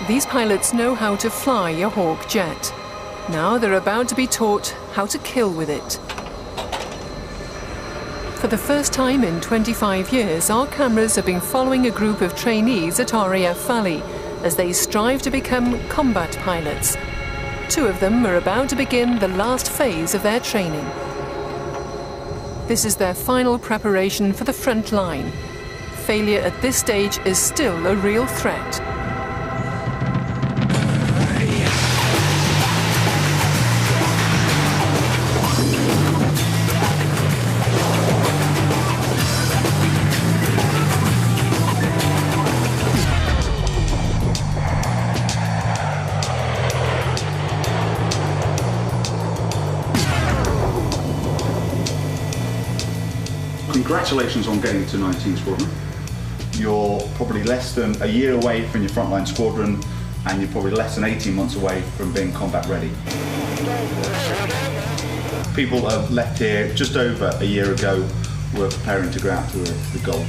These pilots know how to fly a Hawk jet. Now they're about to be taught how to kill with it. For the first time in 25 years, our cameras have been following a group of trainees at RAF Valley as they strive to become combat pilots. 2 of them are about to begin the last phase of their training. This is their final preparation for the front line. Failure at this stage is still a real threat. Congratulations on getting to 19 Squadron. You're probably less than a year away from your frontline squadron, and you're probably less than 18 months away from being combat ready. People that have left here just over a year ago were preparing to go out to the goal.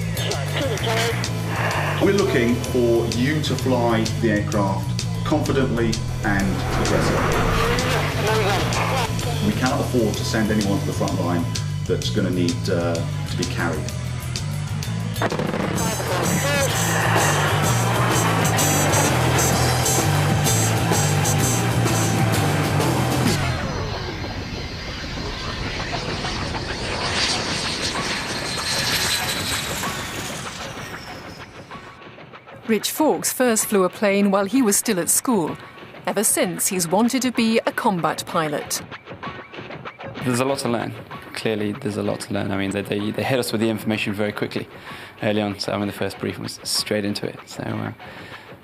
We're looking for you to fly the aircraft confidently and aggressively. We cannot afford to send anyone to the front line that's going to need to be carried. Rich Fawkes first flew a plane while he was still at school. Ever since, he's wanted to be a combat pilot. There's a lot to learn. Clearly, there's a lot to learn. I mean, they hit us with the information very quickly early on. So, I mean, the first briefing was straight into it. So,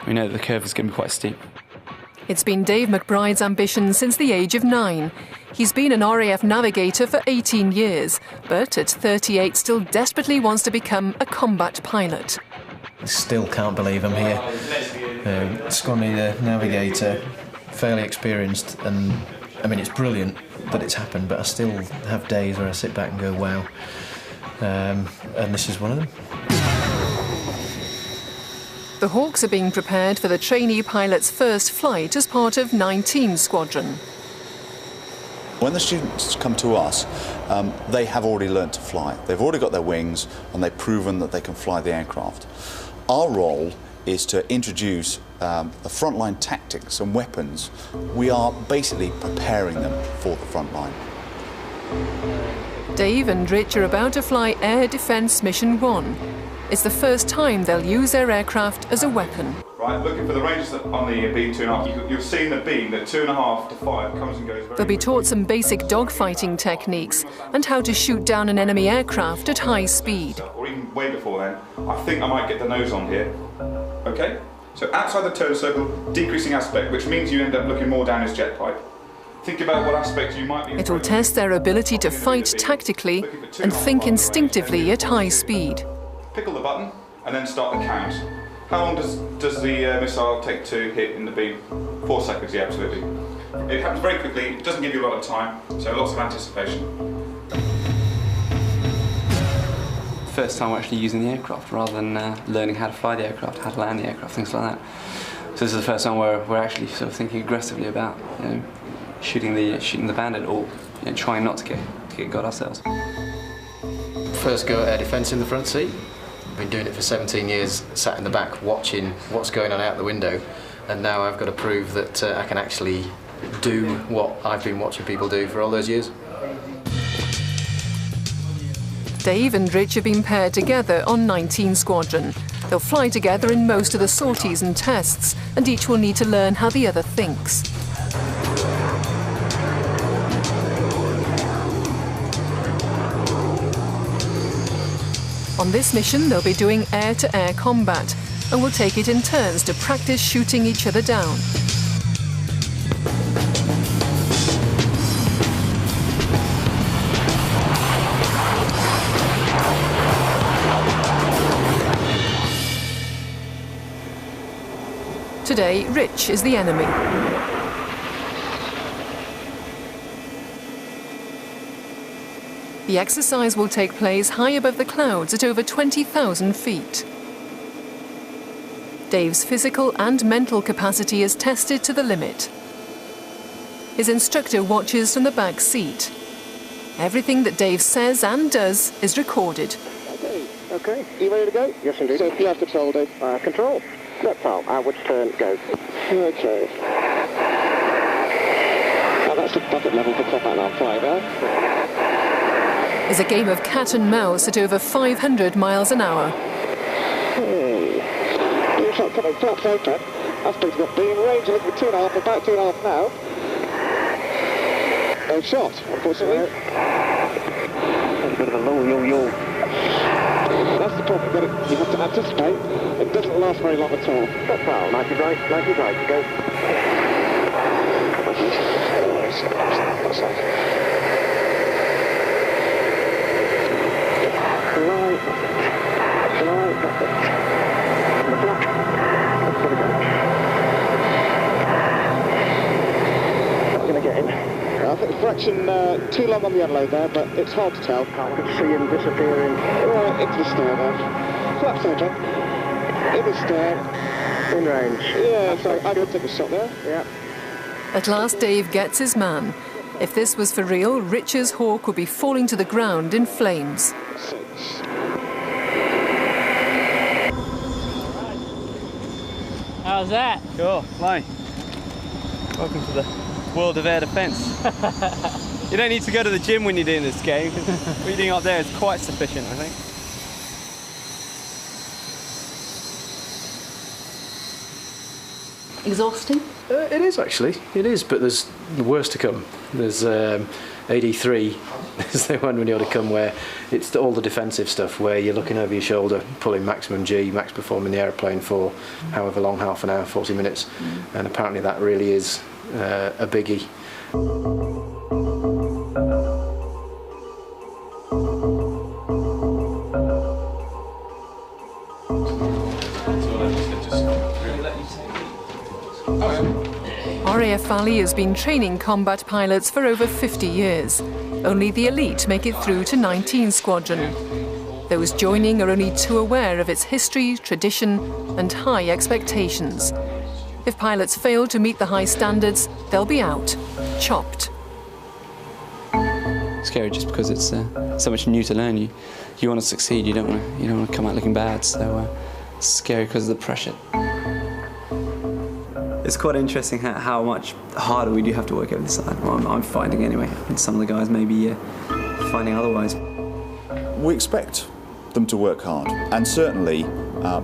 we know that the curve is going to be quite steep. It's been Dave McBride's ambition since the age of 9. He's been an RAF navigator for 18 years, but at 38 still desperately wants to become a combat pilot. Still can't believe I'm here. Squadron leader, navigator, fairly experienced, and I mean, it's brilliant that it's happened, but I still have days where I sit back and go, wow. And this is one of them. The Hawks are being prepared for the trainee pilot's first flight as part of 19 Squadron. When the students come to us, they have already learnt to fly. They've already got their wings and they've proven that they can fly the aircraft. Our role is to introduce the frontline tactics and weapons. We are basically preparing them for the front line. Dave and Rich are about to fly Air Defence Mission 1. It's the first time they'll use their aircraft as a weapon. Right, looking for the ranges on the beam 2.5. You'll see in the beam that 2.5 to 5 comes and goes very They'll be taught some basic dogfighting techniques and how to shoot down an enemy aircraft at high speed. Or even way before then, I think I might get the nose on here. Okay? So outside the turn circle, decreasing aspect, which means you end up looking more down his jet pipe. Think about what aspect you might be... It'll test their ability to fight tactically and think instinctively at high speed. Pickle the button and then start the count. How long does the missile take to hit in the beam? 4 seconds, yeah, absolutely. It happens very quickly, it doesn't give you a lot of time, so lots of anticipation. First time we're actually using the aircraft rather than learning how to fly the aircraft, how to land the aircraft, things like that. So this is the first time where we're actually sort of thinking aggressively about shooting the bandit or trying not to get got ourselves. First go at air defence in the front seat. I've been doing it for 17 years, sat in the back watching what's going on out the window, and now I've got to prove that I can actually do what I've been watching people do for all those years. Dave and Rich have been paired together on 19 Squadron. They'll fly together in most of the sorties and tests, and each will need to learn how the other thinks. On this mission, they'll be doing air-to-air combat and will take it in turns to practice shooting each other down. Today, Rich is the enemy. The exercise will take place high above the clouds at over 20,000 feet. Dave's physical and mental capacity is tested to the limit. His instructor watches from the back seat. Everything that Dave says and does is recorded. Okay. You ready to go? Yes, indeed. So, you have control, Dave. Control. Left arm. Which turn? Go. Okay. Now that's the bucket level for top and arm fly there. Is a game of cat and mouse at over 500 miles an hour. New shot coming, flaps open. Aspect's got beam range, looking for 2.5, about 2.5 now. No shot, unfortunately. That's a bit of a low yaw. That's the problem, you have to anticipate. It doesn't last very long at all. That's foul, 90 right, go. I think fraction too long on the unload there, but it's hard to tell. I can see him disappearing right into the stair there. Flaps open. In the stair. In range. Yeah, so I could take a shot there. Yeah. At last Dave gets his man. If this was for real, Rich's hawk would be falling to the ground in flames. 6. How's that? Cool, flying. Welcome to the world of air defence. You don't need to go to the gym when you're doing this game, because what you're doing up there is quite sufficient, I think. Exhausting? It is actually, it is, but there's the worst to come. There's AD3, there's the one when you ought to come where it's all the defensive stuff where you're looking over your shoulder, pulling maximum G, max perform in the aeroplane for however long, half an hour, 40 minutes, and apparently that really is a biggie. RAF Valley has been training combat pilots for over 50 years. Only the elite make it through to 19 Squadron. Those joining are only too aware of its history, tradition and high expectations. If pilots fail to meet the high standards, they'll be out, chopped. Scary just because it's so much new to learn. You want to succeed. You don't want to come out looking bad. So it's scary because of the pressure. It's quite interesting how much harder we do have to work over this side. Well, I'm finding anyway. And some of the guys may be finding otherwise. We expect them to work hard, and certainly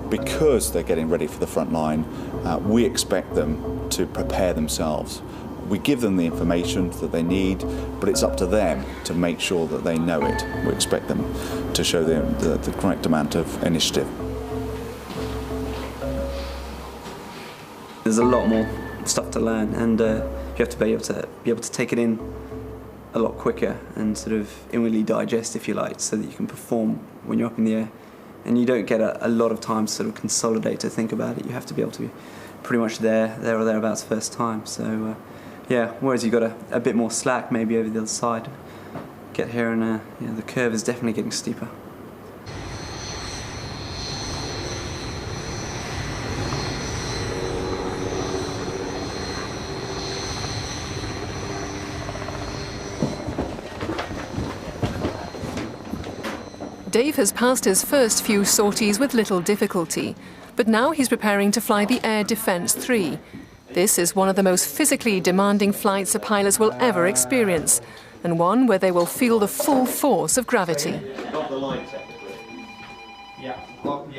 because they're getting ready for the front line, we expect them to prepare themselves. We give them the information that they need, but it's up to them to make sure that they know it. We expect them to show them the correct amount of initiative. There's a lot more stuff to learn, and you have to be able to take it in a lot quicker and sort of inwardly digest, if you like, so that you can perform when you're up in the air. And you don't get a lot of time to sort of consolidate to think about it. You have to be able to be pretty much there or thereabouts first time. So yeah, whereas you've got a bit more slack maybe over the other side. Get here and the curve is definitely getting steeper. Dave has passed his first few sorties with little difficulty, but now he's preparing to fly the Air Defence 3. This is one of the most physically demanding flights a pilot will ever experience, and one where they will feel the full force of gravity.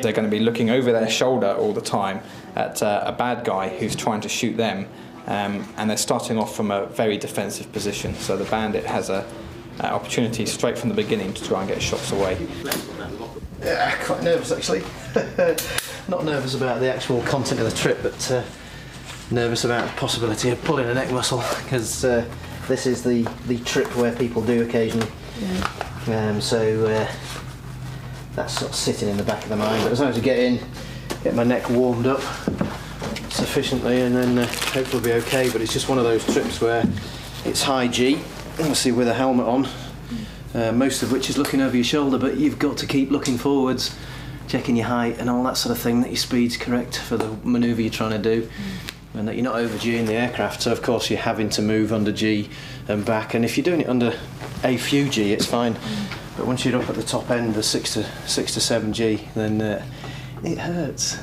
They're going to be looking over their shoulder all the time at a bad guy who's trying to shoot them, and they're starting off from a very defensive position, so the bandit has a opportunity straight from the beginning to try and get shots away. Yeah, quite nervous actually. Not nervous about the actual content of the trip, but nervous about the possibility of pulling a neck muscle, because this is the trip where people do occasionally. Yeah. So that's sort of sitting in the back of the mind, but as long as I get my neck warmed up sufficiently, and then hopefully we'll be okay. But it's just one of those trips where it's high G, obviously with a helmet on, most of which is looking over your shoulder, but you've got to keep looking forwards checking your height and all that sort of thing, that your speed's correct for the manoeuvre you're trying to do, and that you're not over G in the aircraft. So of course you're having to move under G and back, and if you're doing it under a few G, it's fine. But once you're up at the top end, the 6 to 7G, then it hurts.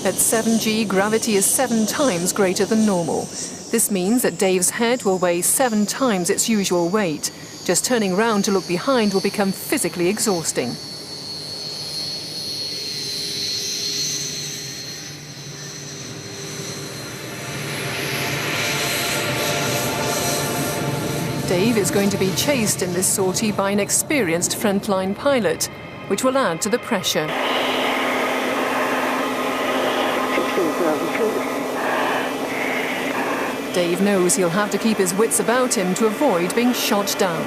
At 7G, gravity is 7 times greater than normal. This means that Dave's head will weigh 7 times its usual weight. Just turning round to look behind will become physically exhausting. Dave is going to be chased in this sortie by an experienced frontline pilot, which will add to the pressure. Dave knows he'll have to keep his wits about him to avoid being shot down.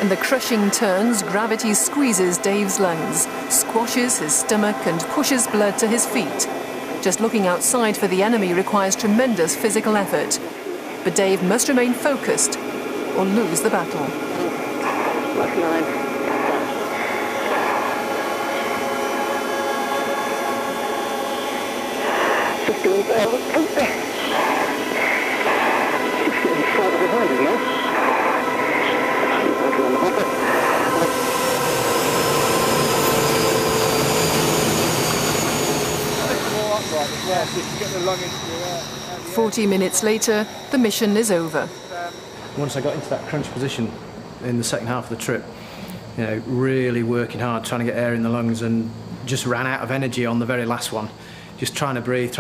In the crushing turns, gravity squeezes Dave's lungs, squashes his stomach and pushes blood to his feet. Just looking outside for the enemy requires tremendous physical effort. But Dave must remain focused or lose the battle. Left 9. Behind us now. 40 minutes later, the mission is over. Once I got into that crunch position in the second half of the trip, you know, really working hard, trying to get air in the lungs, and just ran out of energy on the very last one. Just trying to breathe.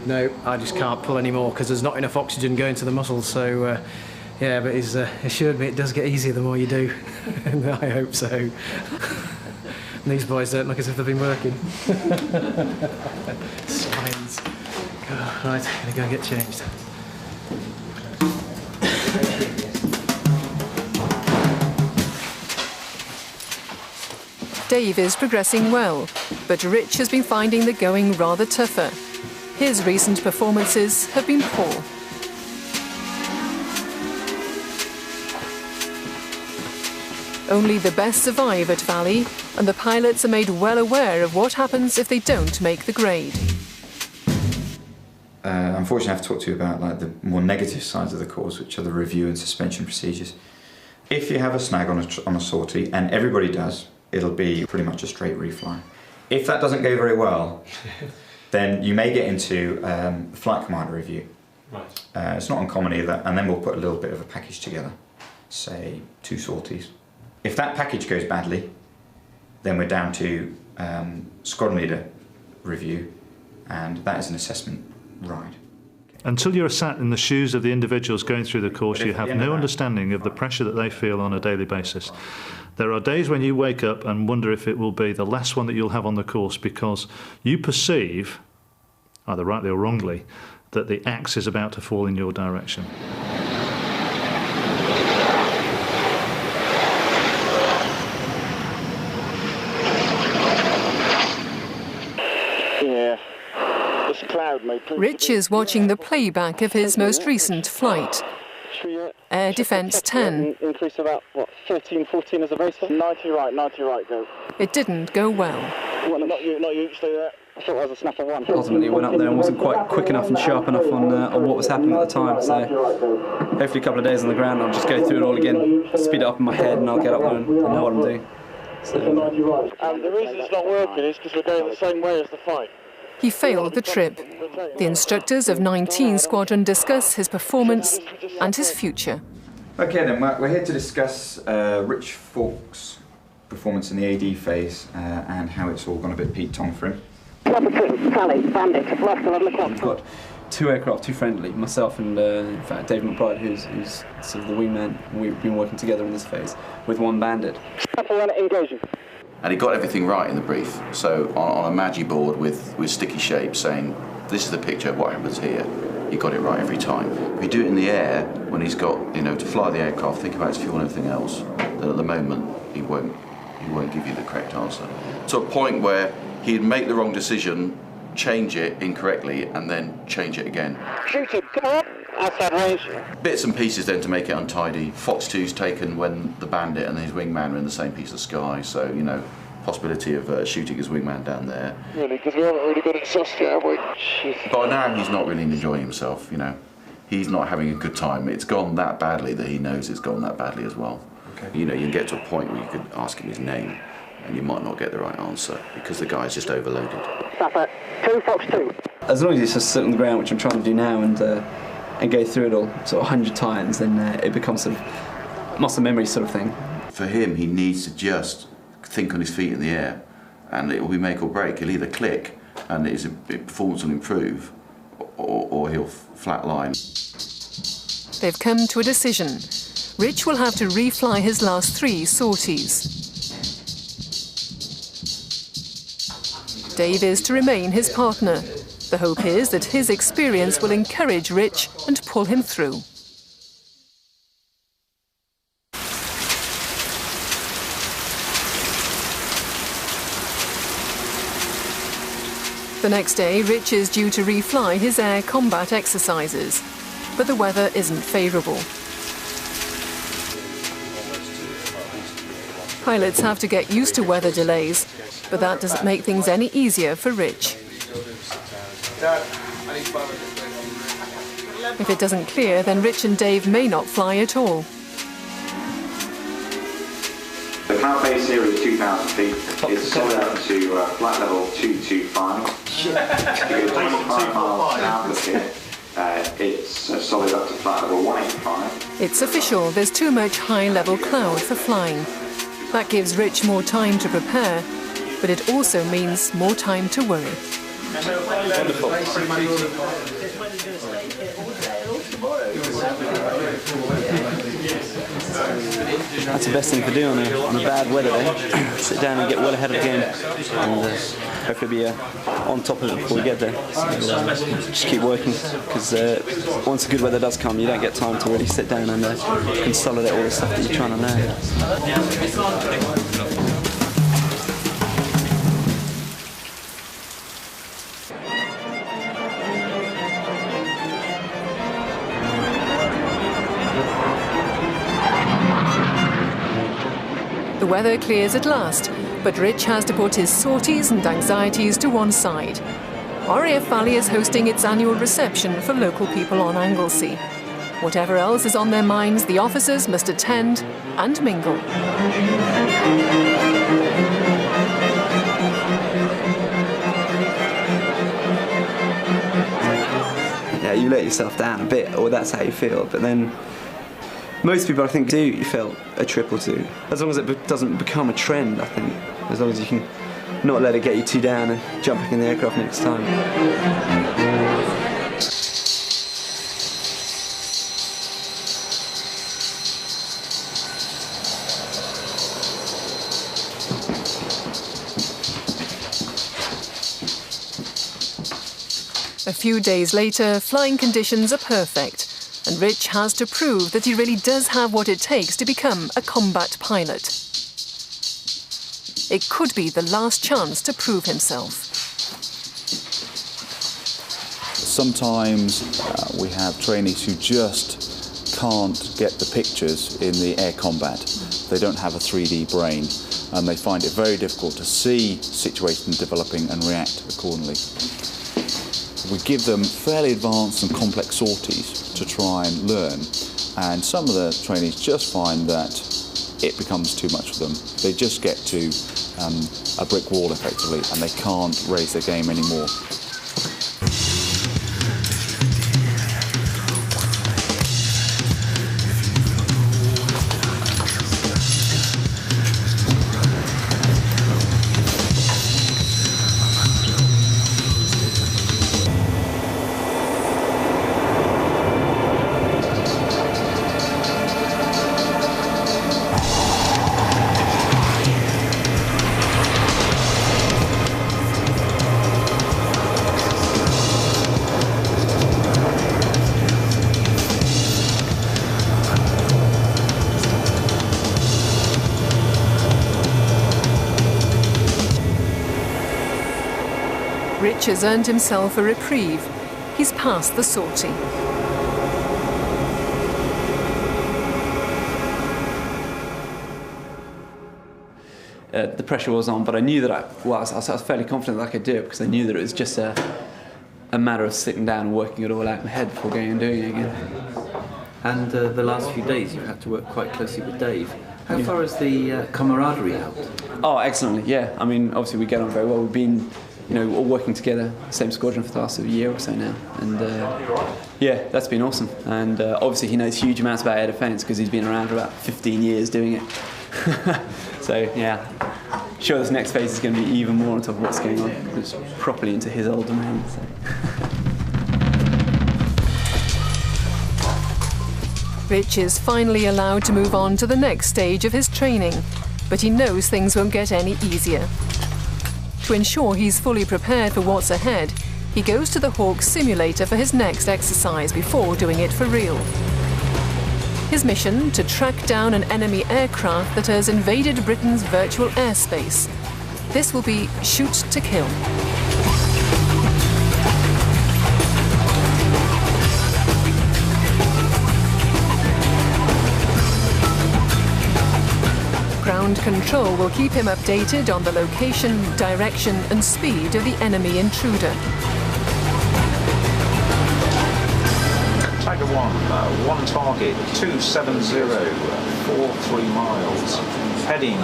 No, I just can't pull anymore because there's not enough oxygen going to the muscles. So, yeah, but he's assured me it does get easier the more you do. And I hope so. And these boys don't look as if they've been working. Signs. Right, I'm gonna go and get changed. Dave is progressing well, but Rich has been finding the going rather tougher. His recent performances have been poor. Only the best survive at Valley, and the pilots are made well aware of what happens if they don't make the grade. Unfortunately, I have to talk to you about the more negative sides of the course, which are the review and suspension procedures. If you have a snag on a sortie, and everybody does, it'll be pretty much a straight refly. If that doesn't go very well, then you may get into flight commander review. Right. It's not uncommon either, and then we'll put a little bit of a package together, say 2 sorties. If that package goes badly, then we're down to squadron leader review, and that is an assessment ride. Until you're sat in the shoes of the individuals going through the course, you have no understanding of the pressure that they feel on a daily basis. There are days when you wake up and wonder if it will be the last one that you'll have on the course, because you perceive, either rightly or wrongly, that the axe is about to fall in your direction. Rich is watching the playback of his most recent flight. Air Defence 10. Increase about, what, 13, 14 as a base? 90 right, go. It didn't go well. Well, not you, stay there. I thought that was a snapper 1. Ultimately went up there and wasn't quite quick enough and sharp enough on what was happening at the time, so hopefully a couple of days on the ground I'll just go through it all again, speed it up in my head, and I'll get up there and know what I'm doing. So. And the reason it's not working is because we're going the same way as the fight. He failed the trip. The instructors of 19 Squadron discuss his performance and his future. Okay then, we're here to discuss Rich Falk's performance in the AD phase and how it's all gone a bit Pete Tong for him. We've got 2 aircraft, 2 friendly, myself and in fact Dave McBride, who's sort of the wingman. We've been working together in this phase with 1 bandit. And he got everything right in the brief. So on a Magi board with sticky shapes saying, this is the picture of what happens here, he got it right every time. If you do it in the air, when he's got, to fly the aircraft, think about his fuel and everything else, then at the moment, he won't give you the correct answer. To a point where he'd make the wrong decision, change it incorrectly, and then change it again. Shoot him, come on! Outside range. Bits and pieces then to make it untidy. Fox 2's taken when the bandit and his wingman are in the same piece of sky, so, you know, possibility of shooting his wingman down there. Really, because we haven't really got it sussed yet, have we? Jeez. By now he's not really enjoying himself, you know. He's not having a good time. It's gone that badly that he knows it's gone that badly as well. Okay. You know, you get to a point where you could ask him his name and you might not get the right answer because the guy's just overloaded. Papa, 2 Fox 2. As long as you just sit on the ground, which I'm trying to do now, and go through it all sort of 100 times, then it becomes sort of muscle memory sort of thing. For him, he needs to just think on his feet in the air, and it will be make or break. He'll either click and his performance will improve, or he'll flatline. They've come to a decision. Rich will have to refly his last 3 sorties. Dave is to remain his partner. The hope is that his experience will encourage Rich and pull him through. The next day, Rich is due to refly his air combat exercises, but the weather isn't favourable. Pilots have to get used to weather delays, but that doesn't make things any easier for Rich. If it doesn't clear, then Rich and Dave may not fly at all. The cloud base here is 2,000 feet. It's solid up to flight level 225. You go 25 miles south of here. It's solid up to flight level 185. It's official, there's too much high-level cloud for flying. That gives Rich more time to prepare, but it also means more time to worry. Wonderful. That's the best thing to do on a bad weather day. Sit down and get well ahead of the game, and hopefully be on top of it before we get there. So, just keep working, because once the good weather does come, you don't get time to really sit down and consolidate all the stuff that you're trying to learn. The weather clears at last, but Rich has to put his sorties and anxieties to one side. RAF Valley is hosting its annual reception for local people on Anglesey. Whatever else is on their minds, the officers must attend and mingle. Yeah, you let yourself down a bit, or that's how you feel, but then most people, I think, do you feel a trip or two. As long as it doesn't become a trend, I think. As long as you can not let it get you too down and jump back in the aircraft next time. A few days later, flying conditions are perfect, and Rich has to prove that he really does have what it takes to become a combat pilot. It could be the last chance to prove himself. Sometimes we have trainees who just can't get the pictures in the air combat. They don't have a 3D brain, and they find it very difficult to see situations developing and react accordingly. We give them fairly advanced and complex sorties to try and learn, and some of the trainees just find that it becomes too much for them. They just get to a brick wall effectively, and they can't raise their game anymore. has earned himself a reprieve. He's passed the sortie. The pressure was on, but I knew that I was fairly confident that I could do it, because I knew that it was just a matter of sitting down and working it all out in my head before going and doing it again. And the last few days you've had to work quite closely with Dave. How far is the camaraderie helped? Oh, excellently, yeah. I mean, obviously we get on very well. We've been, all working together, same squadron for the last year or so now. And yeah, that's been awesome. And obviously he knows huge amounts about air defence because he's been around for about 15 years doing it. So yeah, sure this next phase is going to be even more on top of what's going on. It's properly into his old domain. So. Rich is finally allowed to move on to the next stage of his training, but he knows things won't get any easier. To ensure he's fully prepared for what's ahead, he goes to the Hawk simulator for his next exercise before doing it for real. His mission, to track down an enemy aircraft that has invaded Britain's virtual airspace. This will be shoot to kill. Ground control will keep him updated on the location, direction and speed of the enemy intruder. Tiger 1 target, 270, 43 miles, heading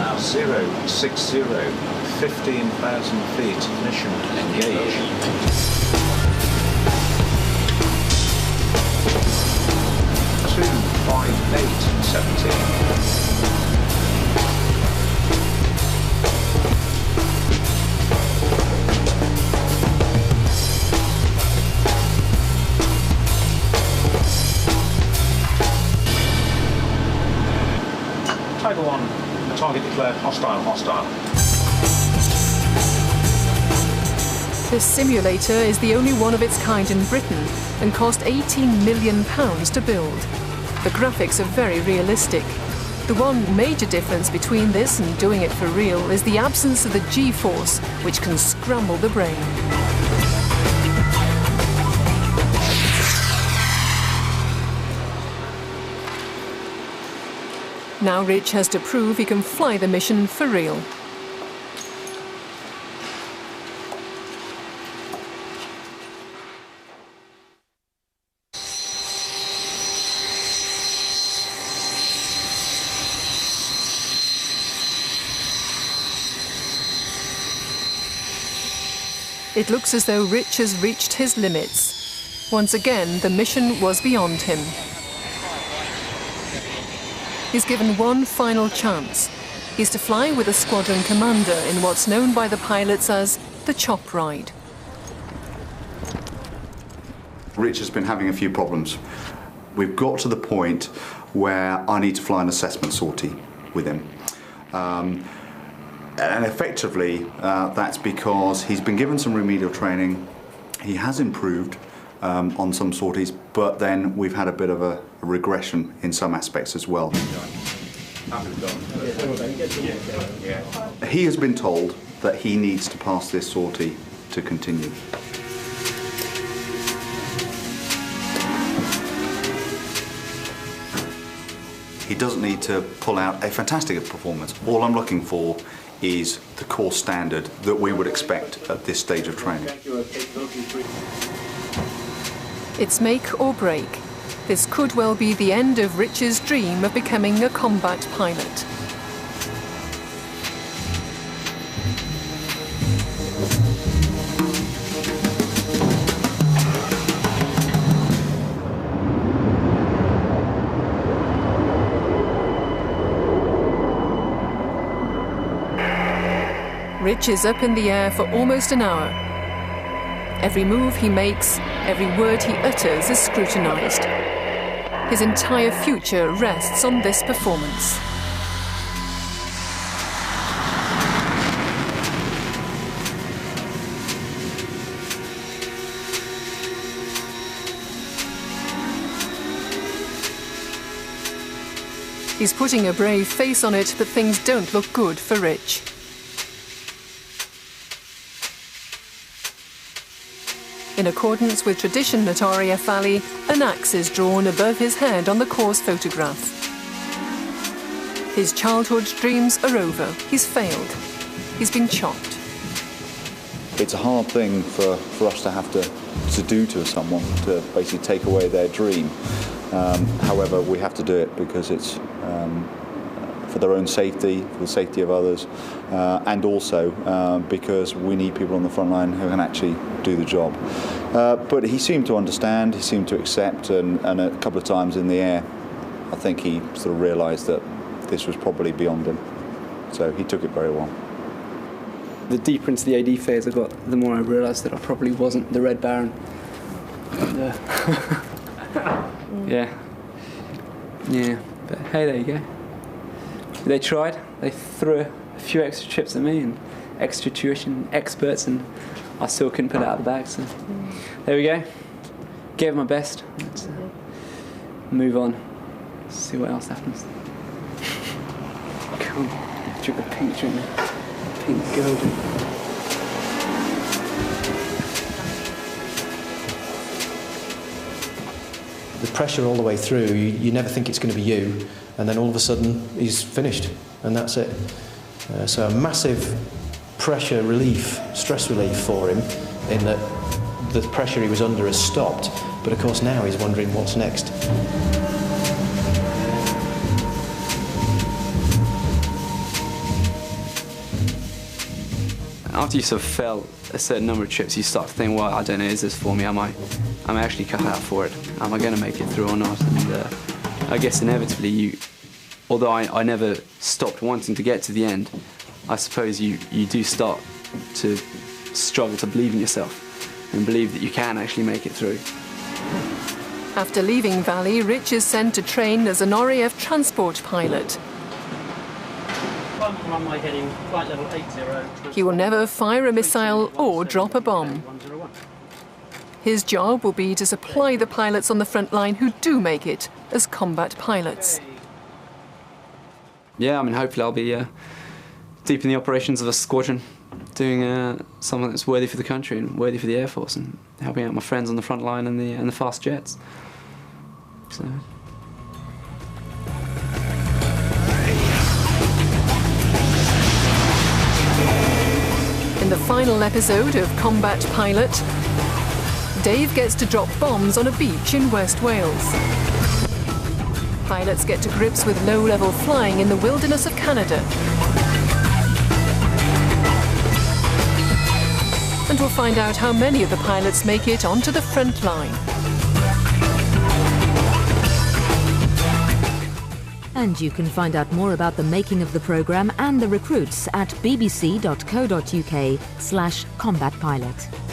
060, 15,000 feet, mission engage. Two, 5, 8, 17. Tiger 1, target declared hostile. This simulator is the only one of its kind in Britain and cost £18 million to build. The graphics are very realistic. The one major difference between this and doing it for real is the absence of the G-force, which can scramble the brain. Now Rich has to prove he can fly the mission for real. It looks as though Rich has reached his limits. Once again, the mission was beyond him. He's given one final chance. He's to fly with a squadron commander in what's known by the pilots as the chop ride. Rich has been having a few problems. We've got to the point where I need to fly an assessment sortie with him. And effectively, that's because he's been given some remedial training. He has improved on some sorties, but then we've had a bit of a regression in some aspects as well. He has been told that he needs to pass this sortie to continue. He doesn't need to pull out a fantastic performance. All I'm looking for is the course standard that we would expect at this stage of training. It's make or break. This could well be the end of Rich's dream of becoming a combat pilot. Rich is up in the air for almost an hour. Every move he makes, every word he utters is scrutinised. His entire future rests on this performance. He's putting a brave face on it, but things don't look good for Rich. In accordance with tradition at RAF Valley, an axe is drawn above his head on the course photograph. His childhood dreams are over. He's failed. He's been chopped. It's a hard thing for us to have to do to someone, to basically take away their dream. However, we have to do it because it's for their own safety, for the safety of others, and also because we need people on the front line who can actually do the job. But he seemed to understand, he seemed to accept, and a couple of times in the air, I think he sort of realised that this was probably beyond him. So he took it very well. The deeper into the AD phase I got, the more I realised that I probably wasn't the Red Baron. And, yeah. But hey, there you go. They tried. They threw a few extra chips at me and extra tuition experts, and I still couldn't put it out of the bag. So there we go. Gave my best. Let's move on. See what else happens. Come on, drink a pink drink. Pink golden. The pressure all the way through, you never think it's going to be you, and then all of a sudden he's finished, and that's it. So a massive pressure relief, stress relief for him, in that the pressure he was under has stopped, but of course now he's wondering what's next. After you sort of fail a certain number of trips, you start to think, well, I don't know, is this for me? Am I actually cut out for it? Am I going to make it through or not? And I guess inevitably, although I never stopped wanting to get to the end, I suppose you do start to struggle to believe in yourself and believe that you can actually make it through. After leaving Valley, Rich is sent to train as an RAF transport pilot. Runway heading, flight level 80. He will never fire a missile or drop a bomb. His job will be to supply the pilots on the front line who do make it as combat pilots. Yeah, I mean, hopefully I'll be deep in the operations of a squadron, doing something that's worthy for the country and worthy for the Air Force, and helping out my friends on the front line and the fast jets. So. In the final episode of Combat Pilot, Dave gets to drop bombs on a beach in West Wales. Pilots get to grips with low-level flying in the wilderness of Canada. And we'll find out how many of the pilots make it onto the front line. And you can find out more about the making of the programme and the recruits at bbc.co.uk/combatpilot.